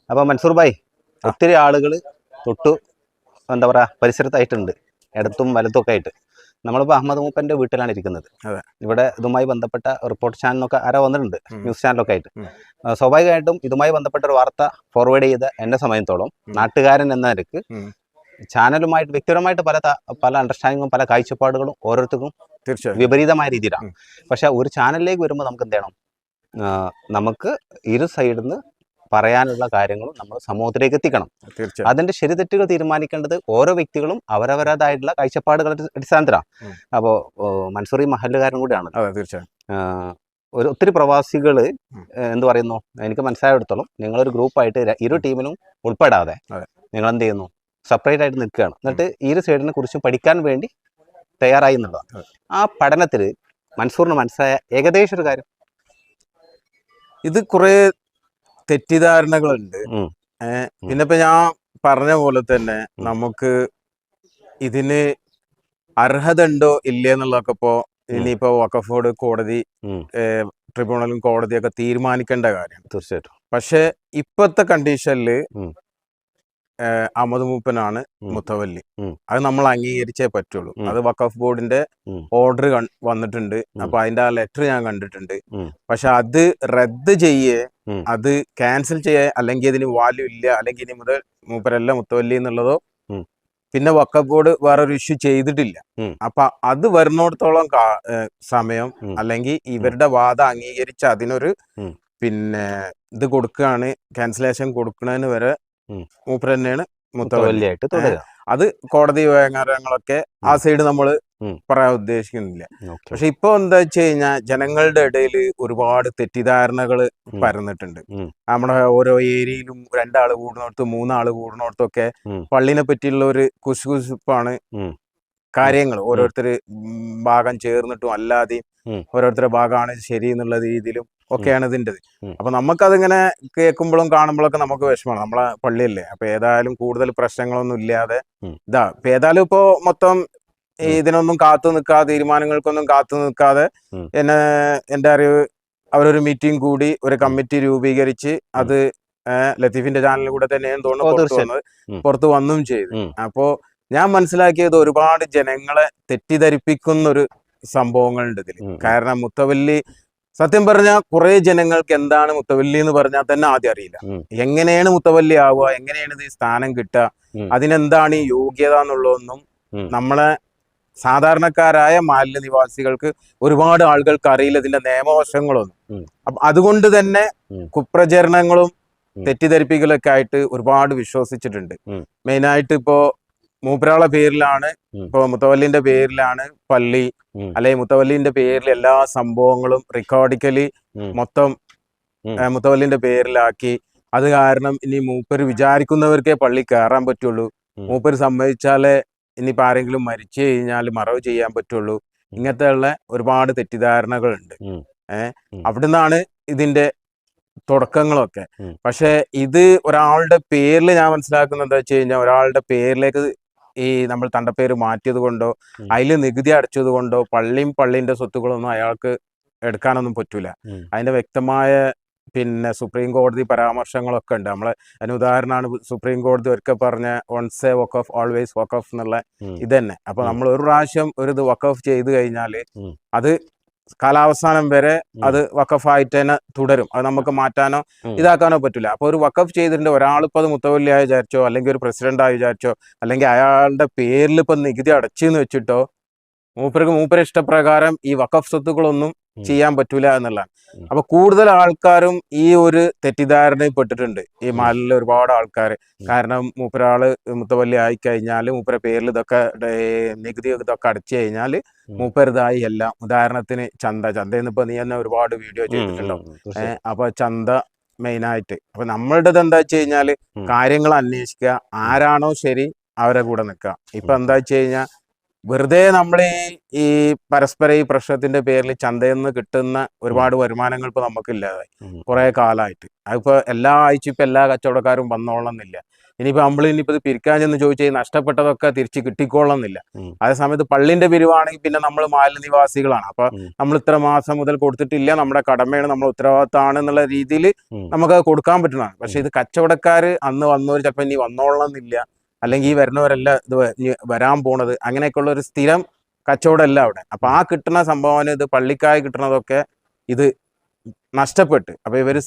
അപ്പോൾ മൻസൂർ ഭായ്, ഒത്തിരി ആളുകൾ തൊട്ടു എന്താ പറയുക പരിസരത്തായിട്ടുണ്ട്, ഇടത്തും വലത്തും ഒക്കെ ആയിട്ട്. നമ്മളിപ്പോൾ അഹമ്മദ് മൂപ്പൻ്റെ വീട്ടിലാണ് ഇരിക്കുന്നത്. ഇവിടെ ഇതുമായി ബന്ധപ്പെട്ട റിപ്പോർട്ട് ചാനലൊക്കെ ആരോ വന്നിട്ടുണ്ട്, ന്യൂസ് ചാനലൊക്കെ ആയിട്ട്. സ്വാഭാവികമായിട്ടും ഇതുമായി ബന്ധപ്പെട്ട ഒരു വാർത്ത ഫോർവേഡ് ചെയ്ത എന്നെ സമയത്തോളം നാട്ടുകാരൻ എന്ന നിലക്ക് ചാനലുമായിട്ട് വ്യക്തിപരമായിട്ട് പല അണ്ടർസ്റ്റാൻഡിങ്ങും പല കാഴ്ചപ്പാടുകളും ഓരോരുത്തർക്കും തീർച്ചയായും വിപരീതമായ രീതിയിലാണ്. പക്ഷെ ഒരു ചാനലിലേക്ക് വരുമ്പോൾ നമുക്ക് എന്ത് ചെയ്യണം, നമുക്ക് ഇരു സൈഡിൽ നിന്ന് പറയാനുള്ള കാര്യങ്ങളും നമ്മൾ സമൂഹത്തിലേക്ക് എത്തിക്കണം. അതിന്റെ ശരി തെറ്റുകൾ തീരുമാനിക്കേണ്ടത് ഓരോ വ്യക്തികളും അവരവരതായിട്ടുള്ള കാഴ്ചപ്പാടുകളുടെ അടിസ്ഥാനത്തിലാണ്. അപ്പോൾ മൻസൂർ മഹല്ലുകാരൻ കൂടിയാണ്. തീർച്ചയായും ഒത്തിരി പ്രവാസികൾ എന്ത് പറയുന്നു, എനിക്ക് മനസ്സിലായിടത്തോളം നിങ്ങളൊരു ഗ്രൂപ്പായിട്ട് ഇരു ടീമിലും ഉൾപ്പെടാതെ നിങ്ങൾ എന്ത് ചെയ്യുന്നു, സെപ്പറേറ്റ് ആയിട്ട് നിൽക്കുകയാണ്. എന്നിട്ട് ഇരു സൈഡിനെ കുറിച്ചും പഠിക്കാൻ വേണ്ടി തയ്യാറായി എന്നുള്ളതാണ്. ആ പഠനത്തിൽ മൻസൂറിന് മനസ്സിലായ ഏകദേശം ഒരു കാര്യം, ഇത് കുറെ തെറ്റിദ്ധാരണകളുണ്ട്. പിന്നെ ഇപ്പൊ ഞാൻ പറഞ്ഞ പോലെ തന്നെ നമുക്ക് ഇതിന് അർഹത ഉണ്ടോ ഇല്ലേ എന്നുള്ളതൊക്കെ ഇപ്പോ ഇനിയിപ്പോ വഖഫ് ബോർഡ്, കോടതി, ട്രിബ്യൂണലും കോടതിയൊക്കെ തീരുമാനിക്കേണ്ട കാര്യം. തീർച്ചയായിട്ടും. പക്ഷെ ഇപ്പോഴത്തെ കണ്ടീഷനിൽ അഹമ്മദ് മൂപ്പനാണ് മുത്തവല്ലി. അത് നമ്മൾ അംഗീകരിച്ചേ പറ്റുള്ളൂ. അത് വഖഫ് ബോർഡിന്റെ ഓർഡർ വന്നിട്ടുണ്ട്. അപ്പൊ അതിന്റെ ആ ലെറ്റർ ഞാൻ കണ്ടിട്ടുണ്ട്. പക്ഷെ അത് റദ്ദ് ചെയ്യേ, അത് ക്യാൻസൽ ചെയ്യേ, അല്ലെങ്കിൽ ഇതിന് വാല്യൂ ഇല്ല, അല്ലെങ്കിൽ ഇനി മുതൽ മൂപ്പരല്ല മുത്തവല്ലി എന്നുള്ളതോ പിന്നെ വഖഫ് ബോർഡ് വേറൊരു ഇഷ്യൂ ചെയ്തിട്ടില്ല. അപ്പൊ അത് വരുന്നിടത്തോളം സമയം അല്ലെങ്കിൽ ഇവരുടെ വാദം അംഗീകരിച്ച് അതിനൊരു പിന്നെ ഇത് കൊടുക്കുകയാണ്, ക്യാൻസലേഷൻ കൊടുക്കുന്നതിന് വരെ മൂപ്പർ തന്നെയാണ് മുത്തവല്ലിയായിട്ട് തുടരുക. അത് കോടതി വ്യവഹാരങ്ങളൊക്കെ ആ സൈഡ് നമ്മൾ പറയാൻ ഉദ്ദേശിക്കുന്നില്ല. പക്ഷെ ഇപ്പൊ എന്താ വെച്ച് കഴിഞ്ഞാൽ ജനങ്ങളുടെ ഇടയിൽ ഒരുപാട് തെറ്റിദ്ധാരണകൾ പരന്നിട്ടുണ്ട്. നമ്മുടെ ഓരോ ഏരിയയിലും 2 ആള് കൂടുന്നിടത്തും 3 ആള് കൂടുന്നിടത്തൊക്കെ പള്ളിനെ പറ്റിയുള്ള ഒരു കുശുകുശുപ്പാണ് കാര്യങ്ങൾ. ഓരോരുത്തർ ഭാഗം ചേർന്നിട്ടും അല്ലാതെയും ഓരോരുത്തരുടെ ഭാഗമാണ് ശരി എന്നുള്ള രീതിയിലും ഒക്കെയാണ് ഇതിൻ്റെത്. അപ്പൊ നമുക്കതിങ്ങനെ കേൾക്കുമ്പോഴും കാണുമ്പോഴൊക്കെ നമുക്ക് വിഷമമാണ്. നമ്മളെ പള്ളിയല്ലേ, അപ്പൊ ഏതായാലും കൂടുതൽ പ്രശ്നങ്ങളൊന്നും ഇല്ലാതെ ഇപ്പൊ ഏതായാലും ഇപ്പോ മൊത്തം ഇതിനൊന്നും കാത്തു നിൽക്കാതെ, തീരുമാനങ്ങൾക്കൊന്നും കാത്തു നിൽക്കാതെ എന്റെ അറിവ് അവരൊരു മീറ്റിംഗ് കൂടി ഒരു കമ്മിറ്റി രൂപീകരിച്ച് അത് ലത്തീഫിന്റെ ചാനലിൽ കൂടെ തന്നെയാണ് തോന്നുന്നു പുറത്ത് വന്നും ചെയ്തു. അപ്പോ ഞാൻ മനസ്സിലാക്കിയത് ഒരുപാട് ജനങ്ങളെ തെറ്റിദ്ധരിപ്പിക്കുന്നൊരു സംഭവങ്ങളുണ്ട് ഇതിൽ. കാരണം മുത്തവല്ലി സത്യം പറഞ്ഞാൽ കുറെ ജനങ്ങൾക്ക് എന്താണ് മുത്തവല്ലി എന്ന് പറഞ്ഞാൽ തന്നെ ആദ്യം അറിയില്ല. എങ്ങനെയാണ് മുത്തവല്ലി ആവുക, എങ്ങനെയാണ് ഇത് സ്ഥാനം കിട്ടുക, അതിനെന്താണ് ഈ യോഗ്യത എന്നുള്ളതൊന്നും നമ്മളെ സാധാരണക്കാരായ മാലിന്യ നിവാസികൾക്ക് ഒരുപാട് ആളുകൾക്ക് അറിയില്ല, ഇതിന്റെ നിയമവശങ്ങളൊന്നും. അതുകൊണ്ട് തന്നെ കുപ്രചരണങ്ങളും തെറ്റിദ്ധരിപ്പിക്കലൊക്കെ ആയിട്ട് ഒരുപാട് വിശ്വസിച്ചിട്ടുണ്ട്. മെയിനായിട്ട് ഇപ്പോ മൂപ്പരാളെ പേരിലാണ്, ഇപ്പൊ മുത്തവല്ലിന്റെ പേരിലാണ് പള്ളി, അല്ലെങ്കിൽ മുത്തവല്ലിന്റെ പേരിൽ എല്ലാ സംഭവങ്ങളും റെക്കോർഡിക്കലി മൊത്തം മുത്തവല്ലിന്റെ പേരിലാക്കി. അത് കാരണം ഇനി മൂപ്പര് വിചാരിക്കുന്നവർക്കേ പള്ളി കയറാൻ പറ്റുള്ളൂ, മൂപ്പര് സമ്മതിച്ചാലേ ഇനിയിപ്പോ ആരെങ്കിലും മരിച്ചു കഴിഞ്ഞാൽ മറവ് ചെയ്യാൻ പറ്റുള്ളൂ. ഇങ്ങനത്തെ ഉള്ള ഒരുപാട് തെറ്റിദ്ധാരണകളുണ്ട്. അവിടുന്നാണ് ഇതിന്റെ തുടക്കങ്ങളൊക്കെ. പക്ഷെ ഇത് ഒരാളുടെ പേരിൽ ഞാൻ മനസ്സിലാക്കുന്നത് എന്താ വെച്ച് കഴിഞ്ഞാൽ, ഒരാളുടെ പേരിലേക്ക് ഈ നമ്മൾ തണ്ടപ്പേര് മാറ്റിയത് കൊണ്ടോ അതിൽ നികുതി അടച്ചത് കൊണ്ടോ പള്ളിന്റെ സ്വത്തുക്കളൊന്നും അയാൾക്ക് എടുക്കാനൊന്നും പറ്റൂല. അതിന്റെ വ്യക്തമായ പിന്നെ സുപ്രീം കോടതി പരാമർശങ്ങളൊക്കെ ഉണ്ട്. നമ്മളെ അതിന് ഉദാഹരണമാണ് സുപ്രീം കോടതി ഒരിക്കൽ പറഞ്ഞ വൺസ് എ വഖഫ് ഓൾവേസ് വഖഫ് എന്നുള്ള ഇത് തന്നെ. അപ്പൊ നമ്മൾ ഒരു പ്രാവശ്യം ഒരു ഇത് വഖഫ് ചെയ്ത് കഴിഞ്ഞാൽ അത് കാലാവസാനം വരെ അത് വഖഫായിട്ട് തന്നെ തുടരും. അത് നമുക്ക് മാറ്റാനോ ഇതാക്കാനോ പറ്റില്ല. അപ്പൊ ഒരു വഖഫ് ചെയ്തിട്ടുണ്ട്, ഒരാളിപ്പോ അത് മുത്തവല്ലിയായി വിചാരിച്ചോ, അല്ലെങ്കിൽ ഒരു പ്രസിഡന്റായി വിചാരിച്ചോ, അല്ലെങ്കിൽ അയാളുടെ പേരിൽ ഇപ്പൊ നികുതി അടച്ചെന്ന് വെച്ചിട്ടോ മൂപ്പര് ഇഷ്ടപ്രകാരം ഈ വഖഫ് സ്വത്തുക്കളൊന്നും ചെയ്യാൻ പറ്റൂല എന്നുള്ളതാണ്. അപ്പൊ കൂടുതൽ ആൾക്കാരും ഈ ഒരു തെറ്റിദ്ധാരണയിൽ പെട്ടിട്ടുണ്ട്, ഈ മാലിലെ ഒരുപാട് ആൾക്കാർ. കാരണം മൂപ്പരാള് മുത്തവല്ലി ആയി കഴിഞ്ഞാൽ മൂപ്പര പേരിൽ ഇതൊക്കെ നികുതി ഇതൊക്കെ അടച്ചു കഴിഞ്ഞാൽ മൂപ്പരുതായി എല്ലാം. ഉദാഹരണത്തിന് ചന്തയിൽ ഇപ്പൊ നീ തന്നെ ഒരുപാട് വീഡിയോ ചെയ്തിട്ടുണ്ടാവും. അപ്പൊ ചന്ത മെയിനായിട്ട്. അപ്പൊ നമ്മളുടേത് എന്താ വെച്ച് കഴിഞ്ഞാല് കാര്യങ്ങൾ അന്വേഷിക്കുക, ആരാണോ ശരി അവരെ കൂടെ നിൽക്കുക. ഇപ്പൊ എന്താ വെച്ച് കഴിഞ്ഞാൽ വെറുതെ നമ്മൾ ഈ പരസ്പര ഈ പ്രശ്നത്തിന്റെ പേരിൽ ചന്തയിൽ നിന്ന് കിട്ടുന്ന ഒരുപാട് വരുമാനങ്ങൾ ഇപ്പൊ നമുക്ക് ഇല്ലാതായി കുറെ കാലമായിട്ട്. അതിപ്പോ എല്ലാ ആഴ്ചയും ഇപ്പൊ എല്ലാ കച്ചവടക്കാരും വന്നോളന്നില്ല. ഇനിയിപ്പോ ഇനിയിപ്പോ ഇത് പിരിക്കാൻ ചെന്ന് ചോദിച്ചാൽ നഷ്ടപ്പെട്ടതൊക്കെ തിരിച്ച് കിട്ടിക്കോളന്നില്ല. അതേ സമയത്ത് പള്ളിന്റെ പിരിവാണെങ്കിൽ പിന്നെ നമ്മൾ മാലിന്യ നിവാസികളാണ്. അപ്പൊ നമ്മൾ ഇത്ര മാസം മുതൽ കൊടുത്തിട്ടില്ല, നമ്മുടെ കടമയാണ്, നമ്മൾ ഉത്തരവാദിത്തമാണ് എന്നുള്ള രീതിയിൽ നമുക്ക് അത് കൊടുക്കാൻ പറ്റുന്നതാണ്. പക്ഷെ ഇത് കച്ചവടക്കാര് അന്ന് വന്നവർ ചിലപ്പോൾ ഇനി വന്നോളന്നില്ല, അല്ലെങ്കിൽ ഈ വരുന്നവരല്ല ഇത് വരാൻ പോണത്, അങ്ങനെയൊക്കെയുള്ള ഒരു സ്ഥിരം കച്ചവടമല്ല അവിടെ. അപ്പൊ ആ കിട്ടുന്ന സംഭാവന ഇത് പള്ളിക്കായി കിട്ടുന്നതൊക്കെ ഇത് നഷ്ടപ്പെട്ട്. അപ്പൊ ഇവര്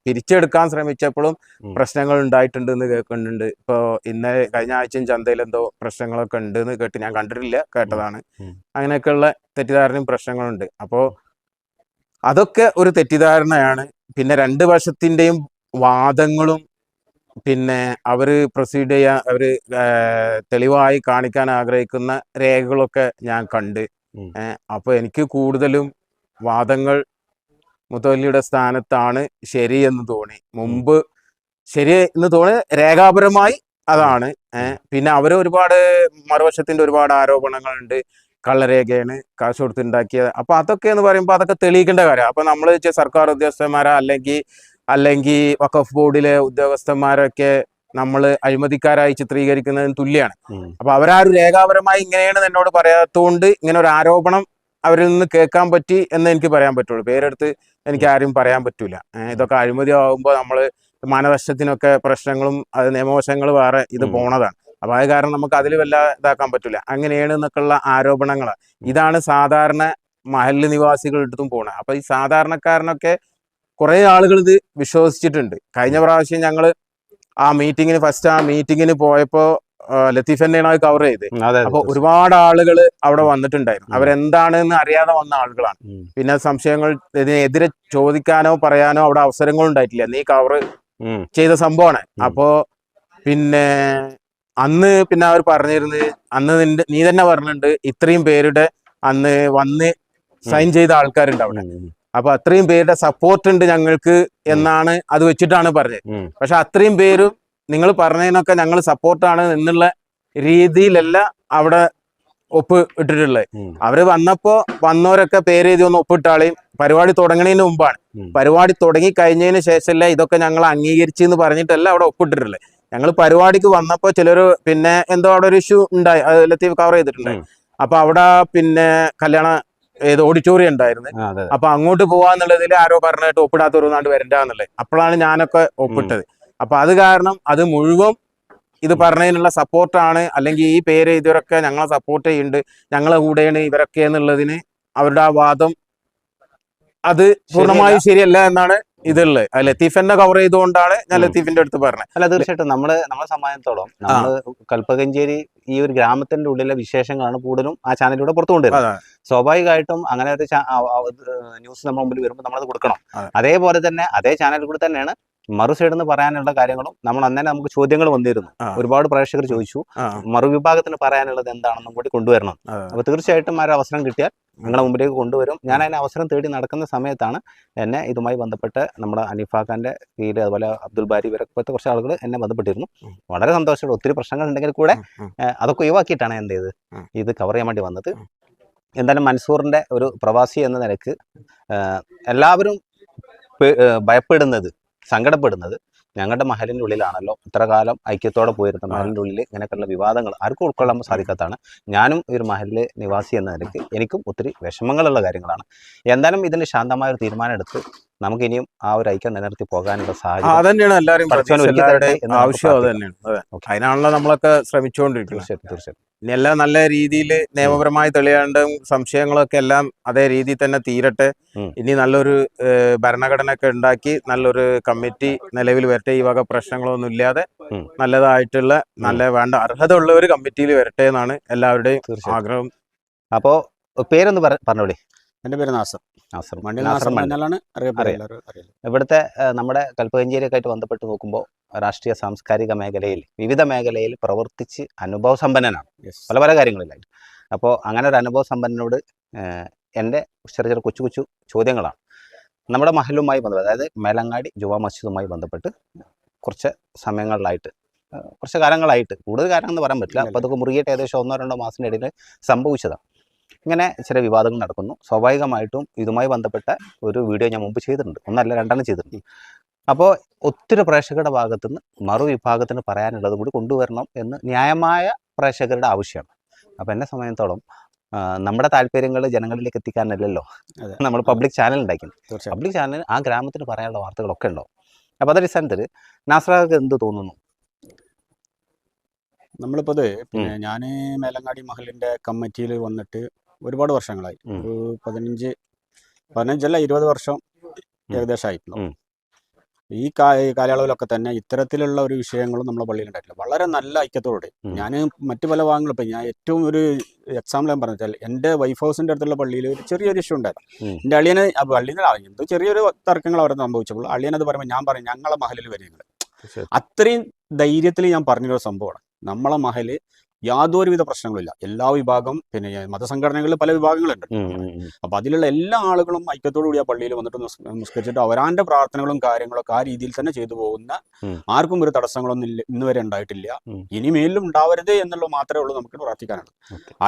പിരിച്ചെടുക്കാൻ ശ്രമിച്ചപ്പോഴും പ്രശ്നങ്ങൾ ഉണ്ടായിട്ടുണ്ട് എന്ന് കേൾക്കുന്നുണ്ട്. ഇപ്പൊ കഴിഞ്ഞ ആഴ്ചയും ചന്തയിൽ എന്തോ പ്രശ്നങ്ങളൊക്കെ ഉണ്ട് എന്ന് കേട്ട്, ഞാൻ കണ്ടിട്ടില്ല, കേട്ടതാണ്. അങ്ങനെയൊക്കെയുള്ള തെറ്റിദ്ധാരണയും പ്രശ്നങ്ങളുണ്ട്. അപ്പോ അതൊക്കെ ഒരു തെറ്റിദ്ധാരണയാണ്. പിന്നെ രണ്ട് വശത്തിന്റെയും വാദങ്ങളും പിന്നെ അവര് പ്രൊസീഡ് ചെയ്യാൻ അവര് തെളിവായി കാണിക്കാൻ ആഗ്രഹിക്കുന്ന രേഖകളൊക്കെ ഞാൻ കണ്ട്. അപ്പൊ എനിക്ക് കൂടുതലും വാദങ്ങൾ മുത്തവല്ലിയുടെ സ്ഥാനത്താണ് ശരിയെന്ന് തോന്നി. മുമ്പ് ശരി എന്ന് തോന്നി, രേഖാപരമായി അതാണ്. പിന്നെ അവര് മറുവശത്തിന്റെ ഒരുപാട് ആരോപണങ്ങളുണ്ട്, കള്ളരേഖയാണ്, കാശ് കൊടുത്തുണ്ടാക്കിയത്. അപ്പൊ അതൊക്കെ എന്ന് പറയുമ്പോൾ അതൊക്കെ തെളിയിക്കേണ്ട കാര്യം. അപ്പൊ നമ്മൾ സർക്കാർ ഉദ്യോഗസ്ഥന്മാരാ അല്ലെങ്കിൽ വഖഫ് ബോർഡിലെ ഉദ്യോഗസ്ഥന്മാരൊക്കെ നമ്മൾ അഴിമതിക്കാരായി ചിത്രീകരിക്കുന്നതിന് തുല്യമാണ്. അപ്പൊ അവരാരും രേഖാപരമായി ഇങ്ങനെയാണ് എന്നോട് പറയാത്തതുകൊണ്ട് ഇങ്ങനെ ഒരു ആരോപണം അവരിൽ നിന്ന് കേൾക്കാൻ പറ്റി എന്ന് എനിക്ക് പറയാൻ പറ്റുള്ളൂ. പേരെടുത്ത് എനിക്ക് ആരും പറയാൻ പറ്റൂല. ഇതൊക്കെ അഴിമതി ആകുമ്പോൾ നമ്മൾ മാനനഷ്ടത്തിനൊക്കെ പ്രശ്നങ്ങളും അത് നിയമവശങ്ങൾ വേറെ ഇത് പോണതാണ്. അപ്പൊ അത് കാരണം നമുക്ക് അതിൽ വല്ല ഇതാക്കാൻ പറ്റൂല. അങ്ങനെയാണ് എന്നൊക്കെയുള്ള ആരോപണങ്ങളാണ്. ഇതാണ് സാധാരണ മഹല്ല് നിവാസികളുടെ അടുത്തും പോണത്. അപ്പൊ ഈ സാധാരണക്കാരനൊക്കെ കുറെ ആളുകൾ ഇത് വിശ്വസിച്ചിട്ടുണ്ട്. കഴിഞ്ഞ പ്രാവശ്യം ഞങ്ങൾ ആ മീറ്റിങ്ങിന് പോയപ്പോ ലത്തീഫ് തന്നെയാണ് അത് കവർ ചെയ്ത്. അപ്പൊ ഒരുപാട് ആളുകൾ അവിടെ വന്നിട്ടുണ്ടായിരുന്നു. അവരെന്താണെന്ന് അറിയാതെ വന്ന ആളുകളാണ്. പിന്നെ സംശയങ്ങൾ ഇതിനെതിരെ ചോദിക്കാനോ പറയാനോ അവിടെ അവസരങ്ങൾ ഉണ്ടായിട്ടില്ല. നീ കവർ ചെയ്ത സംഭവമാണ്. അപ്പോ പിന്നെ അന്ന് പിന്നെ അവർ പറഞ്ഞിരുന്നത്, അന്ന് നീ തന്നെ പറഞ്ഞിട്ടുണ്ട് ഇത്രയും പേരുടെ അന്ന് വന്ന് സൈൻ ചെയ്ത ആൾക്കാരുണ്ട് അവിടെ. അപ്പൊ അത്രയും പേരുടെ സപ്പോർട്ട് ഉണ്ട് ഞങ്ങൾക്ക് എന്നാണ് അത് വെച്ചിട്ടാണ് പറഞ്ഞത്. പക്ഷെ അത്രയും പേരും നിങ്ങൾ പറഞ്ഞതിനൊക്കെ ഞങ്ങൾ സപ്പോർട്ടാണ് എന്നുള്ള രീതിയിലല്ല അവിടെ ഒപ്പ് ഇട്ടിട്ടുള്ളത്. അവര് വന്നവരൊക്കെ പേര് എഴുതി ഒന്ന് ഒപ്പിട്ടാളെയും പരിപാടി തുടങ്ങുന്നതിന് മുമ്പാണ്. പരിപാടി തുടങ്ങി കഴിഞ്ഞതിന് ശേഷമല്ല ഇതൊക്കെ ഞങ്ങൾ അംഗീകരിച്ചു എന്ന് പറഞ്ഞിട്ടല്ല അവിടെ ഒപ്പിട്ടിട്ടുള്ളത്. ഞങ്ങൾ പരിപാടിക്ക് വന്നപ്പോൾ ചിലര് പിന്നെ എന്തോ അവിടെ ഒരു ഇഷ്യൂ ഉണ്ടായി, ലത്തീഫ് കവർ ചെയ്തിട്ടുണ്ടായി. അപ്പൊ അവിടെ പിന്നെ ഓഡിറ്റോറിയം ഉണ്ടായിരുന്നു. അപ്പൊ അങ്ങോട്ട് പോവാന്നുള്ളതിൽ ആരോ പറഞ്ഞിട്ട് ഒപ്പിടാത്ത ഒരു നാട് വരണ്ടെന്നുള്ളത്. അപ്പോഴാണ് ഞാനൊക്കെ ഒപ്പിട്ടത്. അപ്പൊ അത് കാരണം അത് മുഴുവൻ ഇത് പറഞ്ഞതിനുള്ള സപ്പോർട്ടാണ്, അല്ലെങ്കിൽ ഈ പേര് ഇവരൊക്കെ ഞങ്ങളെ സപ്പോർട്ട് ചെയ്യുന്നുണ്ട്, ഞങ്ങളെ കൂടെയാണ് ഇവരൊക്കെ എന്നുള്ളതിന് അവരുടെ ആ വാദം അത് പൂർണ്ണമായും ശരിയല്ല എന്നാണ് ഇതുള്ളത്. ലത്തീഫ് എന്നെ കവർ ചെയ്തുകൊണ്ടാണ് ഞാൻ ലത്തീഫിന്റെ അടുത്ത് പറഞ്ഞത്. അല്ല, തീർച്ചയായിട്ടും നമ്മളെ സംബന്ധിച്ചിടത്തോളം നമ്മൾ കൽപ്പകഞ്ചേരി ഈ ഒരു ഗ്രാമത്തിന്റെ ഉള്ളിലെ വിശേഷങ്ങളാണ് കൂടുതലും ആ ചാനലിലൂടെ പുറത്തു കൊണ്ടുവരുന്നത്. സ്വാഭാവികമായിട്ടും അങ്ങനെ ഒരു ന്യൂസ് നമ്മുടെ മുമ്പിൽ വരുമ്പോൾ നമ്മളത് കൊടുക്കണം. അതേപോലെ തന്നെ അതേ ചാനലിൽ കൂടെ തന്നെയാണ് മറു സൈഡിൽ നിന്ന് പറയാനുള്ള കാര്യങ്ങളും നമ്മൾ അന്നേ നമുക്ക് ചോദ്യങ്ങൾ വന്നിരുന്നു. ഒരുപാട് പ്രേക്ഷകർ ചോദിച്ചു മറുവിഭാഗത്തിന് പറയാനുള്ളത് എന്താണെന്നും കൂടി കൊണ്ടുവരണം. അപ്പൊ തീർച്ചയായിട്ടും ആ ഒരു അവസരം കിട്ടിയാൽ നിങ്ങളുടെ മുമ്പിലേക്ക് കൊണ്ടുവരും. ഞാൻ അതിന് അവസരം തേടി നടക്കുന്ന സമയത്താണ് എന്നെ ഇതുമായി ബന്ധപ്പെട്ട് നമ്മുടെ അനീഫാഖാന്റെ കീഴിൽ അതുപോലെ അബ്ദുൽ ബാരി ഇവരൊക്കെ കുറച്ച് ആളുകൾ എന്നെ ബന്ധപ്പെട്ടിരുന്നു. വളരെ സന്തോഷമുള്ള ഒത്തിരി പ്രശ്നങ്ങൾ ഉണ്ടെങ്കിൽ കൂടെ അതൊക്കെ ഒഴിവാക്കിയിട്ടാണ് എന്ത് ചെയ്ത് ഇത് കവർ ചെയ്യാൻ വേണ്ടി വന്നത്. എന്തായാലും മൻസൂറിന്റെ ഒരു പ്രവാസി എന്ന നിലക്ക് എല്ലാവരും ഭയപ്പെടുന്നത്, സങ്കടപ്പെടുന്നത് ഞങ്ങളുടെ മഹലിൻ്റെ ഉള്ളിലാണല്ലോ. ഇത്ര കാലം ഐക്യത്തോടെ പോയിരുന്ന മഹലിൻ്റെ ഉള്ളിൽ ഇങ്ങനെയൊക്കെയുള്ള വിവാദങ്ങൾ ആർക്കും ഉൾക്കൊള്ളാൻ സാധിക്കാത്തതാണ്. ഞാനും ഈ ഒരു മഹലിലെ നിവാസി എന്ന നിലയ്ക്ക് എനിക്കും ഒത്തിരി വിഷമങ്ങളുള്ള കാര്യങ്ങളാണ്. എന്തായാലും ഇതിന് ശാന്തമായ ഒരു തീരുമാനം എടുത്ത് നമുക്കിനിയും ആ ഒരു ഐക്യം നിലനിർത്തി പോകാനുള്ള സാഹചര്യം അതന്നെയാണ് എല്ലാവരും ആവശ്യം. അത് തന്നെയാണ്, അതിനാണല്ലോ നമ്മളൊക്കെ ശ്രമിച്ചുകൊണ്ടിരിക്കുന്നത്. തീർച്ചയായിട്ടും ഇനി എല്ലാം നല്ല രീതിയിൽ നിയമപരമായി തെളിയേണ്ട സംശയങ്ങളൊക്കെ എല്ലാം അതേ രീതിയിൽ തന്നെ തീരട്ടെ. ഇനി നല്ലൊരു ഭരണഘടന ഒക്കെ ഉണ്ടാക്കി നല്ലൊരു കമ്മിറ്റി നിലവിൽ വരട്ടെ. ഈ വക പ്രശ്നങ്ങളൊന്നും ഇല്ലാതെ നല്ലതായിട്ടുള്ള വേണ്ട അർഹത ഉള്ള ഒരു കമ്മിറ്റിയിൽ വരട്ടെ എന്നാണ് എല്ലാവരുടെയും ആഗ്രഹം. അപ്പോ പേരൊന്ന് പറഞ്ഞോളി. എൻ്റെ പേര് നാസർ. ഇവിടുത്തെ നമ്മുടെ കൽപ്പകഞ്ചേരിയൊക്കെ ആയിട്ട് ബന്ധപ്പെട്ട് നോക്കുമ്പോൾ രാഷ്ട്രീയ സാംസ്കാരിക മേഖലയിൽ വിവിധ മേഖലയിൽ പ്രവർത്തിച്ച് അനുഭവ സമ്പന്നനാണ് പല പല കാര്യങ്ങളിലായിട്ട്. അപ്പോൾ അങ്ങനെ ഒരു അനുഭവ സമ്പന്നനോട് എൻ്റെ ചെറിയ കൊച്ചു ചോദ്യങ്ങളാണ്. നമ്മുടെ മഹലുമായി ബന്ധപ്പെട്ട്, അതായത് മേലങ്ങാടി ജുമാ മസ്ജിദുമായി ബന്ധപ്പെട്ട് കുറച്ച് സമയങ്ങളിലായിട്ട് കുറച്ച് കാലങ്ങളായിട്ട്, കൂടുതൽ കാലങ്ങളെന്ന് പറയാൻ പറ്റില്ല, അപ്പോൾ അതൊക്കെ മുറിയിട്ട് ഏകദേശം 1-2 മാസത്തിൻ്റെ ഇടയിൽ സംഭവിച്ചതാണ്. ഇങ്ങനെ ചില വിവാദങ്ങൾ നടക്കുന്നു. സ്വാഭാവികമായിട്ടും ഇതുമായി ബന്ധപ്പെട്ട ഒരു വീഡിയോ ഞാൻ മുമ്പ് ചെയ്തിട്ടുണ്ട്, 1 അല്ല 2 ചെയ്തിട്ടുണ്ട്. അപ്പോൾ ഒത്തിരി പ്രേക്ഷകരുടെ ഭാഗത്തുനിന്ന് മറുവിഭാഗത്തിന് പറയാനുള്ളത് കൂടി കൊണ്ടുവരണം എന്ന് ന്യായമായ പ്രേക്ഷകരുടെ ആവശ്യമാണ്. അപ്പോൾ എന്നെ സംബന്ധിച്ചിടത്തോളം നമ്മുടെ താല്പര്യങ്ങൾ ജനങ്ങളിലേക്ക് എത്തിക്കാനല്ലല്ലോ നമ്മൾ പബ്ലിക് ചാനൽ ഉണ്ടാക്കുന്നത്. പബ്ലിക് ചാനൽ ആ ഗ്രാമത്തിന് പറയാനുള്ള വാർത്തകളൊക്കെ ഉണ്ടാവും. അപ്പോൾ അതടിസ്ഥാനത്തിൽ നാസറാക്ക് എന്ത് തോന്നുന്നു? നമ്മളിപ്പോൾ പിന്നെ ഞാൻ മേലങ്ങാടി മഹലിൻ്റെ കമ്മിറ്റിയിൽ വന്നിട്ട് ഒരുപാട് വർഷങ്ങളായി, ഒരു 15 20 വർഷം ഏകദേശം ആയിട്ടുള്ളൂ. ഈ കാലയളവിലൊക്കെ തന്നെ ഇത്തരത്തിലുള്ള ഒരു വിഷയങ്ങളും നമ്മളെ പള്ളിയിൽ ഉണ്ടായിട്ടില്ല. വളരെ നല്ല ഐക്യത്തോടെ ഞാൻ മറ്റു പല ഭാഗങ്ങളും, ഇപ്പം ഞാൻ ഏറ്റവും ഒരു എക്സാമ്പിൾ ഞാൻ പറഞ്ഞു വെച്ചാൽ, എൻ്റെ വൈഫ് ഹൗസിൻ്റെ അടുത്തുള്ള പള്ളിയിൽ ഒരു ചെറിയൊരു ഇഷ്യൂ ഉണ്ടായിരുന്നു. എൻ്റെ അളിയനെ പള്ളിയിൽ എന്തോ ചെറിയൊരു തർക്കങ്ങൾ അവിടെ സംഭവിച്ചപ്പോൾ അളിയനത് പറയുമ്പോൾ ഞാൻ പറയും ഞങ്ങളെ മഹലിൽ വരുന്നത്. അത്രയും ധൈര്യത്തിൽ ഞാൻ പറഞ്ഞൊരു സംഭവമാണ്. നമ്മളെ മഹല് യാതൊരുവിധ പ്രശ്നങ്ങളില്ല. എല്ലാ വിഭാഗം, പിന്നെ മതസംഘടനകളിൽ പല വിഭാഗങ്ങളുണ്ട്. അപ്പൊ അതിലുള്ള എല്ലാ ആളുകളും ഐക്യത്തോടു കൂടി ആ പള്ളിയിൽ വന്നിട്ട് നിസ്കരിച്ചിട്ട് അവരാന്റെ പ്രാർത്ഥനകളും കാര്യങ്ങളൊക്കെ ആ രീതിയിൽ തന്നെ ചെയ്തു പോകുന്ന, ആർക്കും ഒരു തടസ്സങ്ങളൊന്നും ഇന്ന് വരെ ഉണ്ടായിട്ടില്ല. ഇനിമേലും ഉണ്ടാവരുത് എന്നുള്ളത് മാത്രമേ ഉള്ളൂ നമുക്ക് പ്രാർത്ഥിക്കാനാണ്.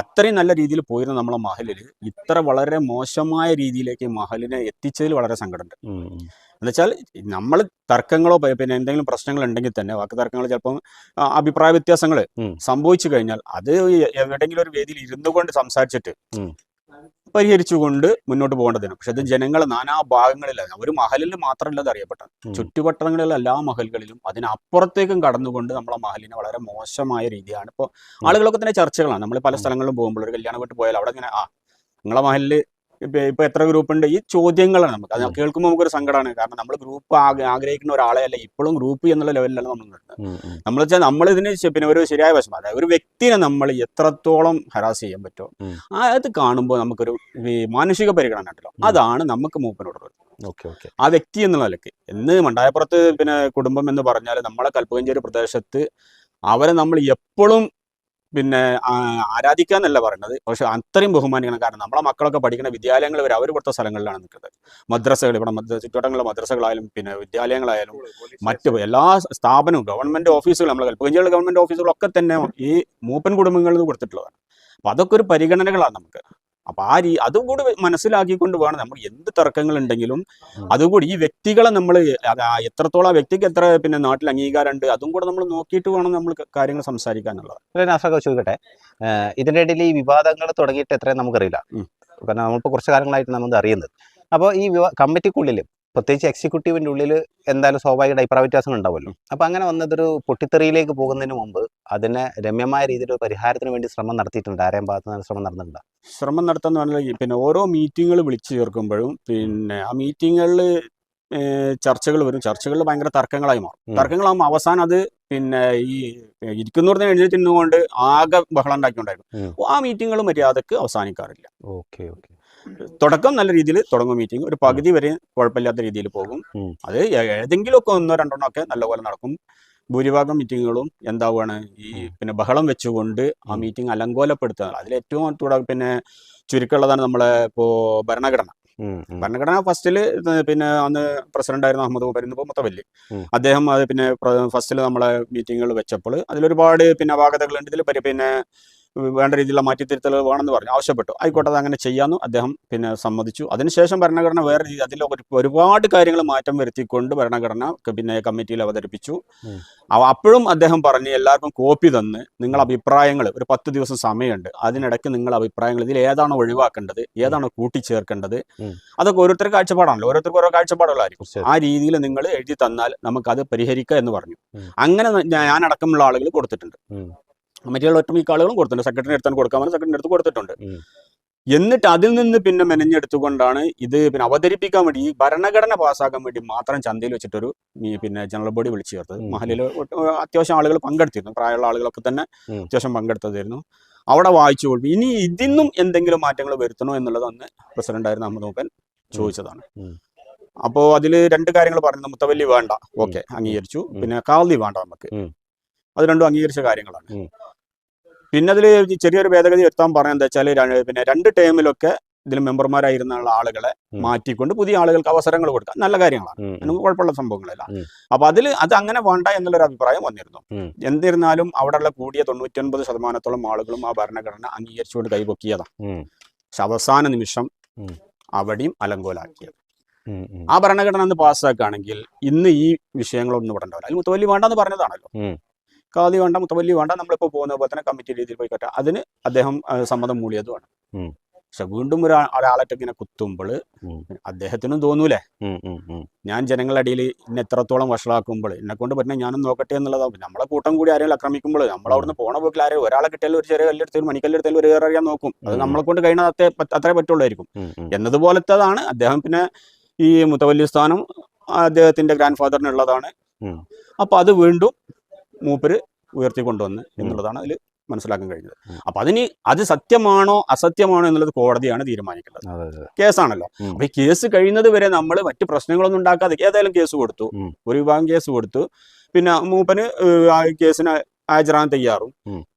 അത്രയും നല്ല രീതിയിൽ പോയിരുന്ന നമ്മളെ മഹലില് ഇത്ര വളരെ മോശമായ രീതിയിലേക്ക് മഹലിനെ എത്തിച്ചതിൽ വളരെ സങ്കടമുണ്ട്. എന്നുവെച്ചാൽ നമ്മൾ തർക്കങ്ങളോ പിന്നെ എന്തെങ്കിലും പ്രശ്നങ്ങൾ ഉണ്ടെങ്കിൽ തന്നെ, വാക്ക് തർക്കങ്ങൾ, ചിലപ്പം അഭിപ്രായ വ്യത്യാസങ്ങൾ സംഭവിച്ചു കഴിഞ്ഞാൽ അത് എവിടെയെങ്കിലും ഒരു വേദിയിൽ ഇരുന്നു കൊണ്ട് സംസാരിച്ചിട്ട് പരിഹരിച്ചുകൊണ്ട് മുന്നോട്ട് പോകേണ്ടതാണ്. പക്ഷെ അത് ജനങ്ങൾ നാനാ ഭാഗങ്ങളിലാണ്, ഒരു മഹലിൽ മാത്രമല്ല അത് അറിയപ്പെട്ടത്, ചുറ്റുവട്ടങ്ങളിലുള്ള എല്ലാ മഹലുകളിലും അതിനപ്പുറത്തേക്കും കടന്നുകൊണ്ട് നമ്മളെ മഹലിനെ വളരെ മോശമായ രീതിയാണ്. ഇപ്പോൾ ആളുകളൊക്കെ തന്നെ ചർച്ചകളാണ്. നമ്മൾ പല സ്ഥലങ്ങളിലും പോകുമ്പോൾ, ഒരു കല്യാണം വീട്ടിൽ പോയാൽ അവിടെ ഇങ്ങനെ നിങ്ങളെ മഹലിൽ ഇപ്പൊ എത്ര ഗ്രൂപ്പ് ഉണ്ട്, ഈ ചോദ്യങ്ങളാണ് നമുക്ക്. അത് കേൾക്കുമ്പോൾ നമുക്കൊരു സങ്കടമാണ്. കാരണം നമ്മൾ ഗ്രൂപ്പ് ആഗ്രഹിക്കുന്ന ഒരാളെ അല്ല, ഇപ്പോഴും ഗ്രൂപ്പ് എന്നുള്ള ലെവലിലാണ് നമ്മൾ നിൽക്കുന്നത്. നമ്മൾ വെച്ചാൽ നമ്മൾ ഇതിന് പിന്നെ ഒരു ശരിയായ വശം, അതായത് ഒരു വ്യക്തിനെ നമ്മൾ എത്രത്തോളം ഹരാസ് ചെയ്യാൻ പറ്റുമോ അത് കാണുമ്പോൾ നമുക്കൊരു മാനുഷിക പരിഗണന ഉണ്ടല്ലോ, അതാണ് നമുക്ക് മൂപ്പനോടുള്ളത്. ആ വ്യക്തി എന്നുള്ള നിലയ്ക്ക് എന്ന് മണ്ടായപ്പുറത്ത് പിന്നെ കുടുംബം എന്ന് പറഞ്ഞാൽ നമ്മളെ കൽപ്പകഞ്ചേരി പ്രദേശത്ത് അവരെ നമ്മൾ എപ്പോഴും പിന്നെ ആരാധിക്കാന്നല്ല പറയുന്നത്, പക്ഷെ അത്രയും ബഹുമാനിക്കണം. കാരണം നമ്മളെ മക്കളൊക്കെ പഠിക്കുന്ന വിദ്യാലയങ്ങൾ വരെ അവർ കൊടുത്ത സ്ഥലങ്ങളിലാണ് നിൽക്കുന്നത്. മദ്രസകൾ, ഇവിടെ ചുറ്റുവട്ടങ്ങളിലെ മദ്രസകളായാലും പിന്നെ വിദ്യാലയങ്ങളായാലും മറ്റ് എല്ലാ സ്ഥാപനവും, ഗവൺമെന്റ് ഓഫീസുകൾ, നമ്മളെ കൽപ്പകഞ്ചേരി ഗവൺമെന്റ് ഓഫീസുകളൊക്കെ തന്നെ ഈ മൂപ്പൻ കുടുംബങ്ങളിൽ കൊടുത്തിട്ടുള്ളതാണ്. അപ്പൊ അതൊക്കെ ഒരു പരിഗണനകളാണ് നമുക്ക്. അപ്പൊ അതും കൂടി മനസ്സിലാക്കിക്കൊണ്ട് വേണം നമ്മൾ എന്ത് തർക്കങ്ങൾ ഉണ്ടെങ്കിലും അതുകൂടി ഈ വ്യക്തികളെ നമ്മൾ എത്രത്തോളം ആ വ്യക്തിക്ക് എത്ര പിന്നെ നാട്ടിൽ അംഗീകാരമുണ്ട് അതും കൂടെ നമ്മൾ നോക്കിയിട്ട് വേണം നമ്മൾ കാര്യങ്ങൾ സംസാരിക്കാനുള്ളത്. ചോദിക്കട്ടെ, ഇതിൻ്റെ ഇടയിൽ ഈ വിവാദങ്ങൾ തുടങ്ങിയിട്ട് എത്രയും നമുക്കറിയില്ല, കാരണം നമ്മളിപ്പോൾ കുറച്ച് കാലങ്ങളായിട്ട് നമ്മൾ അറിയുന്നത്. അപ്പോൾ ഈ കമ്മിറ്റിക്കുള്ളിൽ, പ്രത്യേകിച്ച് എക്സിക്യൂട്ടീവിൻ്റെ ഉള്ളിൽ എന്തായാലും സ്വാഭാവിക അഭിപ്രായ വ്യത്യാസങ്ങൾ ഉണ്ടാവുമല്ലോ. അപ്പോൾ അങ്ങനെ വന്നതൊരു പൊട്ടിത്തെറിയിലേക്ക് പോകുന്നതിന് മുമ്പ് അതിനെ രമ്യമായ രീതിയിൽ ഒരു പരിഹാരത്തിന് വേണ്ടി ശ്രമം നടത്തിയിട്ടുണ്ട്. ആരെയും ഭാഗത്ത് ശ്രമം നടന്നിട്ടുണ്ടോ? ശ്രമം നടത്താന്ന് പറഞ്ഞാൽ പിന്നെ ഓരോ മീറ്റിങ്ങുകൾ വിളിച്ചു ചേർക്കുമ്പോഴും പിന്നെ ആ മീറ്റിങ്ങുകളിൽ ചർച്ചകൾ വരും. ചർച്ചകളിൽ ഭയങ്കര തർക്കങ്ങളായി മാറും. തർക്കങ്ങളാകുമ്പോൾ അവസാനം അത് പിന്നെ ഈ ഇരിക്കുന്നവരുടെ എഴുന്നേറ്റ് നിന്നുകൊണ്ട് ആകെ ബഹളം ഉണ്ടാക്കിക്കൊണ്ടായിരുന്നു. ആ മീറ്റിങ്ങുകൾ മര്യാദക്ക് അവസാനിക്കാറില്ല. തുടക്കം നല്ല രീതിയിൽ തുടങ്ങും മീറ്റിംഗ്, ഒരു പകുതി വരെ കുഴപ്പമില്ലാത്ത രീതിയിൽ പോകും. അത് ഏതെങ്കിലുമൊക്കെ 1-2 ഒക്കെ നല്ലപോലെ നടക്കും. ഭൂരിഭാഗം മീറ്റിങ്ങുകളും എന്താവുകയാണ്, ഈ പിന്നെ ബഹളം വെച്ചുകൊണ്ട് ആ മീറ്റിംഗ് അലങ്കോലപ്പെടുത്തുക. അതിലേറ്റവും പിന്നെ ചുരുക്കമുള്ളതാണ് നമ്മളെ ഇപ്പോൾ ഭരണഘടന ഫസ്റ്റിൽ പിന്നെ അന്ന് പ്രസിഡന്റ് ആയിരുന്ന അഹമ്മദ് മൂപ്പൻ, ഇപ്പോൾ മുത്തവല്ലി അദ്ദേഹം അത് പിന്നെ ഫസ്റ്റിൽ നമ്മളെ മീറ്റിങ്ങുകൾ വെച്ചപ്പോൾ അതിലൊരുപാട് പിന്നെ അപാകതകളുണ്ട്. ഇതിൽ പിന്നെ വേണ്ട രീതിയിലുള്ള മാറ്റിത്തിരുത്തലുകൾ വേണമെന്ന് പറഞ്ഞു ആവശ്യപ്പെട്ടു. ആയിക്കോട്ടെ, അത് അങ്ങനെ ചെയ്യാമെന്ന് അദ്ദേഹം പിന്നെ സമ്മതിച്ചു. അതിനുശേഷം ഭരണഘടന വേറെ രീതി, അതിൽ ഒരുപാട് കാര്യങ്ങൾ മാറ്റം വരുത്തിക്കൊണ്ട് ഭരണഘടന പിന്നെ കമ്മിറ്റിയിൽ അവതരിപ്പിച്ചു. അപ്പോഴും അദ്ദേഹം പറഞ്ഞ് എല്ലാവർക്കും കോപ്പി തന്ന് നിങ്ങൾ അഭിപ്രായങ്ങൾ, ഒരു 10 ദിവസം സമയമുണ്ട്, അതിനിടയ്ക്ക് നിങ്ങൾ അഭിപ്രായങ്ങൾ ഇതിൽ ഏതാണോ ഒഴിവാക്കേണ്ടത്, ഏതാണോ കൂട്ടിച്ചേർക്കേണ്ടത്, അതൊക്കെ ഓരോരുത്തർക്ക് കാഴ്ചപ്പാടാണല്ലോ, ഓരോരുത്തർക്ക് ഓരോ കാഴ്ചപ്പാടുകളായിരിക്കും. ആ രീതിയിൽ നിങ്ങൾ എഴുതി തന്നാൽ നമുക്കത് പരിഹരിക്കുക എന്ന് പറഞ്ഞു. അങ്ങനെ ഞാനടക്കമുള്ള ആളുകൾ കൊടുത്തിട്ടുണ്ട്. മറ്റുള്ള ഒട്ടുമിക്ക ആളുകളും കൊടുത്തിട്ടുണ്ട്. സെക്രട്ടറി അടുത്താണ് കൊടുക്കാൻ, സെക്രട്ടറി അടുത്ത് കൊടുത്തിട്ടുണ്ട്. എന്നിട്ട് അതിൽ നിന്ന് പിന്നെ മെനഞ്ഞെടുത്തുകൊണ്ടാണ് ഇത് പിന്നെ അവതരിപ്പിക്കാൻ വേണ്ടി, ഈ ഭരണഘടന പാസ്സാക്കാൻ വേണ്ടി മാത്രം ചന്തയിൽ വെച്ചിട്ടൊരു പിന്നെ ജനറൽ ബോഡി വിളിച്ചു ചേർത്തത്. മഹലിൽ അത്യാവശ്യം ആളുകൾ പങ്കെടുത്തിരുന്നു, പ്രായമുള്ള ആളുകളൊക്കെ തന്നെ അത്യാവശ്യം പങ്കെടുത്തതായിരുന്നു. അവിടെ വായിച്ചു കൊടുക്കും. ഇനി ഇതിന്നും എന്തെങ്കിലും മാറ്റങ്ങൾ വരുത്തണോ എന്നുള്ളത് അന്ന് പ്രസിഡന്റായിരുന്ന അഹമ്മദ് മൂപ്പൻ ചോദിച്ചതാണ്. അപ്പോൾ അതിൽ 2 കാര്യങ്ങൾ പറഞ്ഞു. മുത്തവല്ലി വേണ്ട, ഓക്കെ, അംഗീകരിച്ചു. പിന്നെ കാളി വേണ്ട, നമുക്ക് അത് രണ്ടും അംഗീകരിച്ച കാര്യങ്ങളാണ്. പിന്നെ അതിൽ ചെറിയൊരു ഭേദഗതി വരുത്താൻ പറയാൻ എന്താ വെച്ചാൽ, പിന്നെ 2 ടേമിലൊക്കെ ഇതിൽ മെമ്പർമാരായിരുന്ന ആളുകളെ മാറ്റിക്കൊണ്ട് പുതിയ ആളുകൾക്ക് അവസരങ്ങൾ കൊടുക്കുക, നല്ല കാര്യങ്ങളാണ്, അതിന് കുഴപ്പമുള്ള സംഭവങ്ങളല്ല. അപ്പൊ അത് അങ്ങനെ വേണ്ട എന്നുള്ളൊരു അഭിപ്രായം വന്നിരുന്നു. എന്നിരുന്നാലും അവിടെയുള്ള കൂടിയ 99% ആളുകളും ആ ഭരണഘടന അംഗീകരിച്ചുകൊണ്ട് കൈപൊക്കിയതാണ്. പക്ഷെ അവസാന നിമിഷം അവിടെയും അലങ്കോലാക്കിയത്. ആ ഭരണഘടന അന്ന് പാസ്സാക്കുകയാണെങ്കിൽ ഇന്ന് ഈ വിഷയങ്ങളൊന്നും ഇവിടെ ഉണ്ടാവില്ല. അതിൽ മുത്തവല്ലി വേണ്ടെന്ന് പറഞ്ഞതാണല്ലോ, ഖാദി വേണ്ട, മുത്തവല്ലി വേണ്ട, നമ്മളിപ്പോൾ പോകുന്ന പോലെ തന്നെ കമ്മിറ്റി രീതിയിൽ പോയിക്കോട്ടെ, അതിന് അദ്ദേഹം സമ്മതം മൂളിയതുമാണ്. പക്ഷെ വീണ്ടും ഒരാളെ ഇങ്ങനെ കുത്തുമ്പോൾ അദ്ദേഹത്തിനും തോന്നൂലേ, ഞാൻ ജനങ്ങളുടെ ഇടയിൽ ഇന്നെ എത്രത്തോളം വഷളാക്കുമ്പോൾ എന്നെ കൊണ്ട് പറ്റുന്ന ഞാനും നോക്കട്ടെ എന്നുള്ളതാണ്. നമ്മളെ കൂട്ടം കൂടി ആരെങ്കിലും ആക്രമിക്കുമ്പോൾ നമ്മൾ അവിടുന്ന് പോണ പോക്കിൽ ആരെയും ഒരാളെ കിട്ടിയാലും ഒരു ചെറിയ കല്ലെടുത്താലും മണിക്കല്ലെടുത്താലും ഒരു അറിയാൻ നോക്കും. അത് നമ്മളെ കൊണ്ട് കഴിയുന്നത് അത്രേ പറ്റുള്ളായിരിക്കും എന്നതുപോലത്തതാണ് അദ്ദേഹം. പിന്നെ ഈ മുത്തവല്ലി സ്ഥാനം അദ്ദേഹത്തിന്റെ ഗ്രാൻഡ് ഫാദറിനുള്ളതാണ്. അപ്പൊ അത് വീണ്ടും മൂപ്പര് ഉയർത്തിക്കൊണ്ടുവന്ന് എന്നുള്ളതാണ് അതിൽ മനസ്സിലാക്കാൻ കഴിഞ്ഞത്. അപ്പൊ അത് സത്യമാണോ അസത്യമാണോ എന്നുള്ളത് കോടതിയാണ് തീരുമാനിക്കുന്നത്. കേസാണല്ലോ. അപ്പൊ ഈ കേസ് കഴിയുന്നത് വരെ നമ്മൾ മറ്റു പ്രശ്നങ്ങളൊന്നും ഉണ്ടാക്കാതെ ഏതായാലും കേസ് കൊടുത്തു, ഒരു വിഭാഗം കേസ് കൊടുത്തു. പിന്നെ മൂപ്പന് കേസിന് ഹാജരാൻ തയ്യാറും.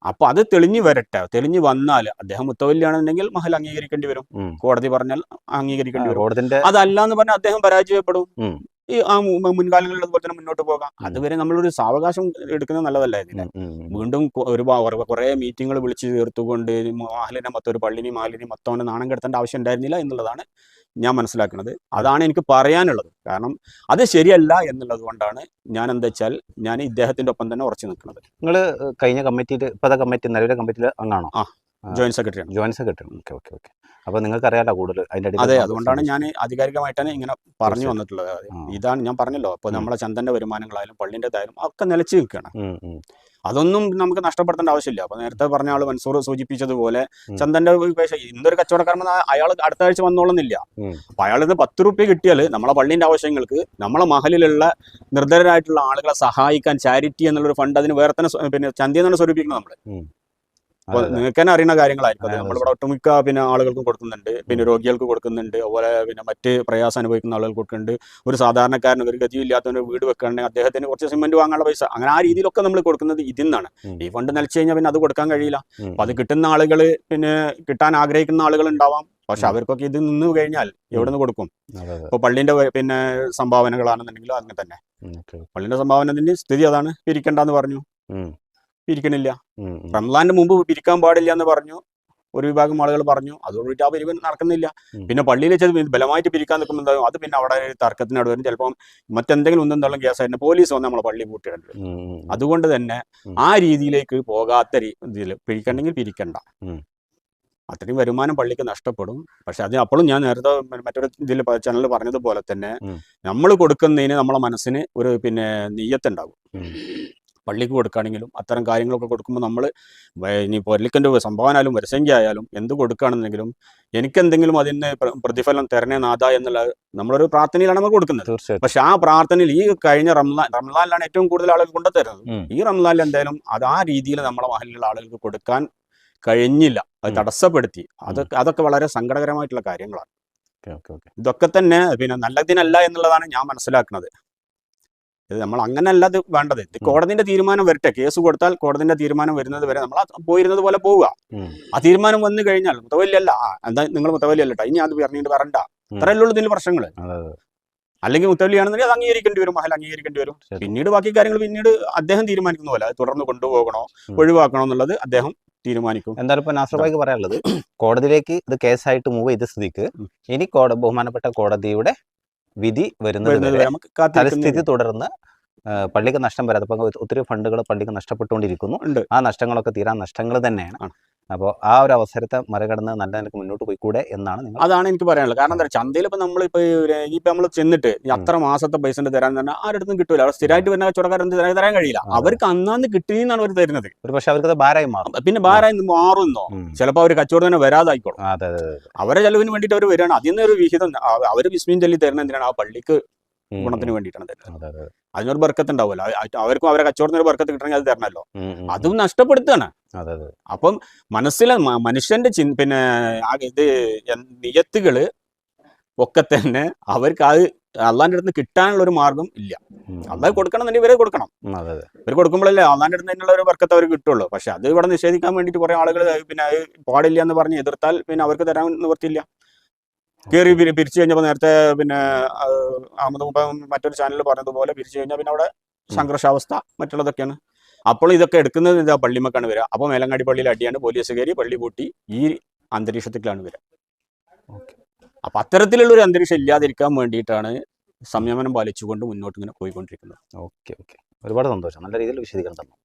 അപ്പൊ അത് തെളിഞ്ഞു വരട്ടെ. തെളിഞ്ഞു വന്നാൽ അദ്ദേഹം മുത്തവല്ലിയാണെന്നുണ്ടെങ്കിൽ മഹൽ അംഗീകരിക്കേണ്ടി വരും, കോടതി പറഞ്ഞാൽ അംഗീകരിക്കേണ്ടി വരും. അതല്ല എന്ന് പറഞ്ഞാൽ അദ്ദേഹം പരാജയപ്പെടും. ഈ ആ മുൻകാലങ്ങളിൽ അതുപോലെ തന്നെ മുന്നോട്ട് പോകാം. അതുവരെ നമ്മളൊരു സാവകാശം എടുക്കുന്നത് നല്ലതല്ല. ഇതിന് വീണ്ടും കുറെ മീറ്റിങ്ങുകൾ വിളിച്ചു ചേർത്തുകൊണ്ട് മഹലിനെ മൊത്തം ഒരു പള്ളിനെയും മഹലിനെയും മൊത്തം നാണം കെടുത്തേണ്ട ആവശ്യം ഉണ്ടായിരുന്നില്ല എന്നുള്ളതാണ് ഞാൻ മനസ്സിലാക്കുന്നത്. അതാണ് എനിക്ക് പറയാനുള്ളത്. കാരണം അത് ശരിയല്ല എന്നുള്ളത് കൊണ്ടാണ് ഞാൻ എന്താ വെച്ചാൽ ഞാൻ ഇദ്ദേഹത്തിന്റെ ഒപ്പം തന്നെ ഉറച്ചു നിൽക്കുന്നത്. നിങ്ങൾ കഴിഞ്ഞ കമ്മിറ്റിയിൽ ഇപ്പോഴത്തെ കമ്മിറ്റി നിലവിലെ കമ്മിറ്റിയിൽ അംഗമാണോ? ജോയിന്റ് സെക്രട്ടറിയാണ്. Joint secretary. Okay okay okay. അപ്പോൾ നിങ്ങൾക്ക് അറിയാലോ കൂടുതൽ അതിൻ്റെ. അതെ, അതുകൊണ്ടാണ് ഞാൻ ആധികാരികമായിട്ടാണ് ഇങ്ങനെ പറഞ്ഞു വന്നിട്ടുള്ളത്. ഇതാണ് ഞാൻ പറഞ്ഞല്ലോ. അപ്പോൾ നമ്മളെ ചന്ദന്റെ വരുമാനങ്ങളായാലും പള്ളിൻ്റെതായാലും ഒക്കെ നിലച്ച് നിൽക്കുകയാണ്. അതൊന്നും നമുക്ക് നഷ്ടപ്പെടുത്തേണ്ട ആവശ്യമില്ല. അപ്പൊ നേരത്തെ പറഞ്ഞ ആള് മൻസൂർ സൂചിപ്പിച്ചതുപോലെ ചന്ദന്റെ പൈസ ഇന്നൊരു കച്ചവടക്കാരൻ അയാൾ അടുത്ത ആഴ്ച വന്നോളുന്നില്ല. അപ്പൊ അയാളിത് 10 രൂപ കിട്ടിയാൽ നമ്മളെ പള്ളിന്റെ ആവശ്യങ്ങൾക്ക് നമ്മളെ മഹലിലുള്ള നിർദ്ധരായിട്ടുള്ള ആളുകളെ സഹായിക്കാൻ ചാരിറ്റി എന്നുള്ളൊരു ഫണ്ട് അതിന് വേറെ തന്നെ പിന്നെ ചന്തി എന്നാണ് സ്വരൂപിക്കുന്നത് നമ്മള്. അപ്പോൾ നിങ്ങൾക്ക് തന്നെ അറിയുന്ന കാര്യങ്ങളായിരിക്കും. നമ്മളിവിടെ ഒട്ടുമിക്ക പിന്നെ ആളുകൾക്കും കൊടുക്കുന്നുണ്ട്, പിന്നെ രോഗികൾക്ക് കൊടുക്കുന്നുണ്ട്, അതുപോലെ പിന്നെ മറ്റ് പ്രയാസം അനുഭവിക്കുന്ന ആളുകൾക്ക് കൊടുക്കുന്നുണ്ട്. ഒരു സാധാരണക്കാരന് ഒരു ഗതിയില്ലാത്തവന് വീട് വെക്കുകയാണെങ്കിൽ അദ്ദേഹത്തിന് കുറച്ച് സിമെന്റ് വാങ്ങാനുള്ള പൈസ, അങ്ങനെ ആ രീതിയിലൊക്കെ നമ്മൾ കൊടുക്കുന്നത് ഇതിൽ നിന്നാണ്. ഈ ഫണ്ട് നിലച്ചു കഴിഞ്ഞാൽ പിന്നെ അത് കൊടുക്കാൻ കഴിയില്ല. അപ്പൊ അത് കിട്ടുന്ന ആളുകൾ പിന്നെ കിട്ടാൻ ആഗ്രഹിക്കുന്ന ആളുകൾ ഉണ്ടാവാം. പക്ഷെ അവർക്കൊക്കെ ഇത് നിന്ന് കഴിഞ്ഞാൽ എവിടെ നിന്ന് കൊടുക്കും? ഇപ്പൊ പള്ളിന്റെ പിന്നെ സംഭാവനകളാണെന്നുണ്ടെങ്കിലും അങ്ങനെ തന്നെ. പള്ളിന്റെ സംഭാവനത്തിന്റെ സ്ഥിതി അതാണ്. പിരിക്കണ്ടെന്ന് പറഞ്ഞു, പിരിക്കണില്ല. റംസാന്റെ മുമ്പ് പിരിക്കാൻ പാടില്ല എന്ന് പറഞ്ഞു ഒരു വിഭാഗം ആളുകൾ പറഞ്ഞു. അതോടുകൂടി ആ പിരിവ് നടക്കുന്നില്ല. പിന്നെ പള്ളിയിൽ വെച്ചത് ബലമായിട്ട് പിരിക്കാൻ നിൽക്കുമ്പോൾ അത് പിന്നെ അവിടെ തർക്കത്തിനോട് വരും. ചിലപ്പം മറ്റെന്തെങ്കിലും ഒന്നും കേസായിട്ട് പോലീസ് വന്ന് നമ്മളെ പള്ളി പൂട്ടിയിട്ടുണ്ട്. അതുകൊണ്ട് തന്നെ ആ രീതിയിലേക്ക് പോകാത്ത രീതിയിൽ പിരിക്കണ്ടെങ്കിൽ പിരിക്കണ്ട. അത്രയും വരുമാനം പള്ളിക്ക് നഷ്ടപ്പെടും. പക്ഷെ അത് അപ്പോഴും ഞാൻ നേരത്തെ മറ്റൊരു ഇതിൽ ചാനലിൽ പറഞ്ഞതുപോലെ തന്നെ നമ്മൾ കൊടുക്കുന്നതിന് നമ്മളെ മനസ്സിന് ഒരു പിന്നെ നെയ്യത്തുണ്ടാകും. പള്ളിക്ക് കൊടുക്കുകയാണെങ്കിലും അത്തരം കാര്യങ്ങളൊക്കെ കൊടുക്കുമ്പോൾ നമ്മൾ ഇനി പള്ളിക്കൻ്റെ സംഭാവന വരസംഖ്യ ആയാലും എന്ത് കൊടുക്കുകയാണെന്നെങ്കിലും എനിക്കെന്തെങ്കിലും അതിന് പ്രതിഫലം തരണേ നാഥ എന്നുള്ള നമ്മളൊരു പ്രാർത്ഥനയിലാണ് നമ്മൾ കൊടുക്കുന്നത്. പക്ഷെ ആ പ്രാർത്ഥനയിൽ ഈ കഴിഞ്ഞ റംസാനിലാണ് ഏറ്റവും കൂടുതൽ ആളുകൾ കൊണ്ടുതരുന്നത്. ഈ റംസാനിൽ എന്തായാലും അത് ആ രീതിയിൽ നമ്മളെ മഹലിലുള്ള ആളുകൾക്ക് കൊടുക്കാൻ കഴിഞ്ഞില്ല, അത് തടസ്സപ്പെടുത്തി. അതൊക്കെ വളരെ സങ്കടകരമായിട്ടുള്ള കാര്യങ്ങളാണ്. ഇതൊക്കെ തന്നെ പിന്നെ നല്ലതിനല്ല എന്നുള്ളതാണ് ഞാൻ മനസ്സിലാക്കുന്നത്. ഇത് നമ്മൾ അങ്ങനെയല്ല ഇത് വേണ്ടത്. ഇത് കോടതിന്റെ തീരുമാനം വരട്ടെ. കേസ് കൊടുത്താൽ കോടതിന്റെ തീരുമാനം വരുന്നത് വരെ നമ്മൾ പോയിരുന്നത് പോലെ പോവുക. ആ തീരുമാനം വന്നു കഴിഞ്ഞാൽ മുത്തവല്ലിയല്ല, എന്താ നിങ്ങൾ മുത്തവല്ലിയല്ല, ഇനി അത് പറഞ്ഞിട്ട് വരണ്ട, അത്രയല്ലേ ഉള്ളൂ ഇതിന്റെ പ്രശ്നങ്ങൾ. അല്ലെങ്കിൽ മുത്തവല്ലിയാണെന്നുണ്ടെങ്കിൽ അത് അംഗീകരിക്കേണ്ടി വരും, മഹൽ അംഗീകരിക്കേണ്ടി വരും. പിന്നീട് ബാക്കി കാര്യങ്ങൾ പിന്നീട് അദ്ദേഹം തീരുമാനിക്കുന്ന പോലെ അത് തുടർന്ന് കൊണ്ടുപോകണോ ഒഴിവാക്കണോ എന്നുള്ളത് അദ്ദേഹം തീരുമാനിക്കും. എന്തായാലും ഇപ്പൊ നാസർ ഭായിക്ക് പറയാനുള്ളത്, കോടതിയിലേക്ക് ഇത് കേസായിട്ട് മൂവ് ചെയ്ത സ്ഥിതിക്ക് ഇനി ബഹുമാനപ്പെട്ട കോടതിയുടെ വിധി വരുന്നത് പരിസ്ഥിതി തുടർന്ന് പള്ളിക്ക് നഷ്ടം വരാതെ ഇപ്പം ഒത്തിരി ഫണ്ടുകൾ പള്ളിക്ക് നഷ്ടപ്പെട്ടുകൊണ്ടിരിക്കുന്നു. ആ നഷ്ടങ്ങളൊക്കെ തീരാൻ നഷ്ടങ്ങൾ തന്നെയാണ്. അപ്പോൾ ആ ഒരു അവസരത്തെ മറികടന്ന് നല്ല നിലക്ക് മുന്നോട്ട് പോയിക്കൂടെ എന്നാണ് നിങ്ങൾ. അതാണ് എനിക്ക് പറയാനുള്ളത്. കാരണം എന്താ പറയുക, ചന്തയിൽ ഇപ്പം നമ്മളിപ്പോൾ ഇപ്പം നമ്മൾ ചെന്നിട്ട് അത്ര മാസത്തെ പൈസ തരാൻ തന്നെ ആരുടെ കിട്ടൂല. അവർ സ്ഥിരമായിട്ട് വരുന്ന കച്ചവടക്കാരൻ തരാൻ കഴിയില്ല. അവർക്ക് അന്നാന്ന് കിട്ടിയെന്നാണ് അവർ തരുന്നത്. ഒരു പക്ഷെ അവർക്ക് ഭാരമായി മാറും. പിന്നെ ഭാരമായി മാറുന്നോ ചിലപ്പോൾ അവർ കച്ചവടം തന്നെ വരാതായിക്കോളും. അവരെ ചെലവിന് വേണ്ടിയിട്ട് അവർ വരികയാണ്. അതിൽ നിന്നൊരു വിഹിതം അവർ ബിസ്മീൻ ചൊല്ലി തരുന്ന എന്തിനാണ്? ആ പള്ളിക്ക് ഗുണത്തിന് വേണ്ടിയിട്ടാണ് തരുന്നത്. അതിനൊരു ബർക്കത്ത് ഉണ്ടാവുമല്ലോ. അവർക്കും അവരെ കച്ചവടത്തിന് ഒരു ബർക്കത്ത് കിട്ടണമെങ്കിൽ അത് തരണമല്ലോ. അതും നഷ്ടപ്പെടുത്തുകയാണ്. അപ്പം മനസ്സിലെ മനുഷ്യന്റെ പിന്നെ ഇത് നിയത്തുകള് ഒക്കെ തന്നെ അവർക്ക് അത് അള്ളാന്റെ അടുത്ത് കിട്ടാനുള്ള ഒരു മാർഗം ഇല്ല. അള്ളാഹ് കൊടുക്കണം തന്നെ ഇവരെ കൊടുക്കണം. ഇവർ കൊടുക്കുമ്പോഴല്ലേ അള്ളാന്റെ അടുത്ത് തന്നെയുള്ള ഒരു ബർക്കത്ത് അവർ കിട്ടുള്ളൂ. പക്ഷെ അത് ഇവിടെ നിഷേധിക്കാൻ വേണ്ടിയിട്ട് കുറെ ആളുകൾ പിന്നെ അത് പാടില്ല എന്ന് പറഞ്ഞ് എതിർത്താൽ പിന്നെ അവർക്ക് തരാൻ നിവർത്തിയില്ല. കയറി പിരിച്ചു കഴിഞ്ഞപ്പോൾ നേരത്തെ പിന്നെ അഹമ്മദ് മൂപ്പ മറ്റൊരു ചാനലിൽ പറഞ്ഞതുപോലെ പിരിച്ചു കഴിഞ്ഞാൽ പിന്നെ അവിടെ സംഘർഷാവസ്ഥ മറ്റുള്ളതൊക്കെയാണ്. അപ്പോൾ ഇതൊക്കെ എടുക്കുന്നത് ഇതാ പള്ളിമക്കാണ് വരിക. അപ്പോൾ മേലങ്ങാടി പള്ളിയിൽ അടിയാണ്, പോലീസ് കയറി പള്ളി പൂട്ടി, ഈ അന്തരീക്ഷത്തിലാണ് വരിക. അപ്പം അത്തരത്തിലുള്ളൊരു അന്തരീക്ഷം ഇല്ലാതിരിക്കാൻ വേണ്ടിയിട്ടാണ് സംയമനം പാലിച്ചുകൊണ്ട് മുന്നോട്ട് ഇങ്ങനെ പോയിക്കൊണ്ടിരിക്കുന്നത്. ഓക്കെ. ഒരുപാട് സന്തോഷം. നല്ല രീതിയിൽ വിശദീകരണം തന്നു.